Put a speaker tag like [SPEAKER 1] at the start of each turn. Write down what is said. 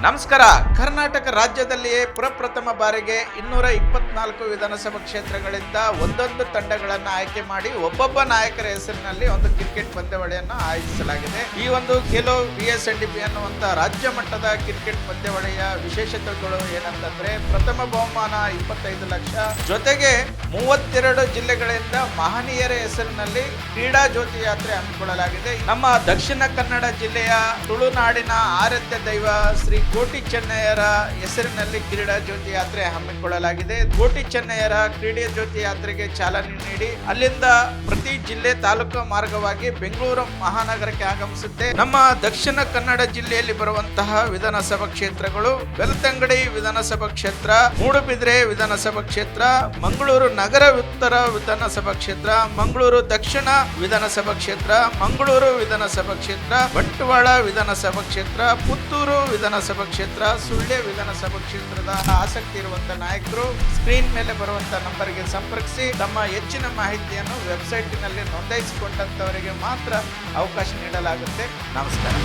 [SPEAKER 1] ನಮಸ್ಕಾರ. ಕರ್ನಾಟಕ ರಾಜ್ಯದಲ್ಲಿಯೇ ಪ್ರಪ್ರಥಮ ಬಾರಿಗೆ 224 ವಿಧಾನಸಭಾ ಕ್ಷೇತ್ರಗಳಿಂದ ಒಂದೊಂದು ತಂಡಗಳನ್ನು ಆಯ್ಕೆ ಮಾಡಿ ಒಬ್ಬೊಬ್ಬ ನಾಯಕರ ಹೆಸರಿನಲ್ಲಿ ಒಂದು ಕ್ರಿಕೆಟ್ ಪಂದ್ಯಾವಳಿಯನ್ನು ಆಯೋಜಿಸಲಾಗಿದೆ. ಈ ಒಂದು ಖೇಲೋ VSNDP ಅನ್ನುವಂತ ರಾಜ್ಯ ಮಟ್ಟದ ಕ್ರಿಕೆಟ್ ಪಂದ್ಯಾವಳಿಯ ವಿಶೇಷತೆಗಳು ಏನಂತಂದ್ರೆ, ಪ್ರಥಮ ಬಹುಮಾನ 25 ಲಕ್ಷ, ಜೊತೆಗೆ 32 ಜಿಲ್ಲೆಗಳಿಂದ ಮಹನೀಯರ ಹೆಸರಿನಲ್ಲಿ ಕ್ರೀಡಾ ಜ್ಯೋತಿ ಯಾತ್ರೆ ಹಮ್ಮಿಕೊಳ್ಳಲಾಗಿದೆ. ನಮ್ಮ ದಕ್ಷಿಣ ಕನ್ನಡ ಜಿಲ್ಲೆಯ ತುಳುನಾಡಿನ ಆರಾಧ್ಯ ದೈವ ಶ್ರೀ ಕೋಟಿ ಚೆನ್ನಯ್ಯರ ಹೆಸರಿನಲ್ಲಿ ಕ್ರೀಡಾ ಜ್ಯೋತಿ ಯಾತ್ರೆ ಹಮ್ಮಿಕೊಳ್ಳಲಾಗಿದೆ. ಕೋಟಿ ಚೆನ್ನಯ್ಯರ ಕ್ರೀಡಾ ಜ್ಯೋತಿ ಯಾತ್ರೆಗೆ ಚಾಲನೆ ನೀಡಿ ಅಲ್ಲಿಂದ ಪ್ರತಿ ಜಿಲ್ಲೆ ತಾಲೂಕು ಮಾರ್ಗವಾಗಿ ಬೆಂಗಳೂರು ಮಹಾನಗರಕ್ಕೆ ಆಗಮಿಸುತ್ತೆ. ನಮ್ಮ ದಕ್ಷಿಣ ಕನ್ನಡ ಜಿಲ್ಲೆಯಲ್ಲಿ ಬರುವಂತಹ ವಿಧಾನಸಭಾ ಕ್ಷೇತ್ರಗಳು: ಬೆಳ್ತಂಗಡಿ ವಿಧಾನಸಭಾ ಕ್ಷೇತ್ರ, ಮೂಡುಬಿದ್ರೆ ವಿಧಾನಸಭಾ ಕ್ಷೇತ್ರ, ಮಂಗಳೂರು ನಗರ ಉತ್ತರ ವಿಧಾನಸಭಾ ಕ್ಷೇತ್ರ, ಮಂಗಳೂರು ದಕ್ಷಿಣ ವಿಧಾನಸಭಾ ಕ್ಷೇತ್ರ, ಮಂಗಳೂರು ವಿಧಾನಸಭಾ ಕ್ಷೇತ್ರ, ಬಂಟ್ವಾಳ ವಿಧಾನಸಭಾ ಕ್ಷೇತ್ರ, ಪುತ್ತೂರು ವಿಧಾನಸಭಾ ಕ್ಷೇತ್ರ, ಸುಳ್ಯ ವಿಧಾನಸಭಾ ಕ್ಷೇತ್ರದ ಆಸಕ್ತಿ ಇರುವಂತಹ ನಾಯಕರು ಸ್ಕ್ರೀನ್ ಮೇಲೆ ಬರುವಂತಹ ನಂಬರ್ಗೆ ಸಂಪರ್ಕಿಸಿ ತಮ್ಮ ಹೆಚ್ಚಿನ ಮಾಹಿತಿಯನ್ನು ವೆಬ್ಸೈಟ್ನಲ್ಲಿ ನೋಂದಾಯಿಸಿಕೊಂಡಂತವರಿಗೆ ಮಾತ್ರ ಅವಕಾಶ ನೀಡಲಾಗುತ್ತೆ. ನಮಸ್ಕಾರ.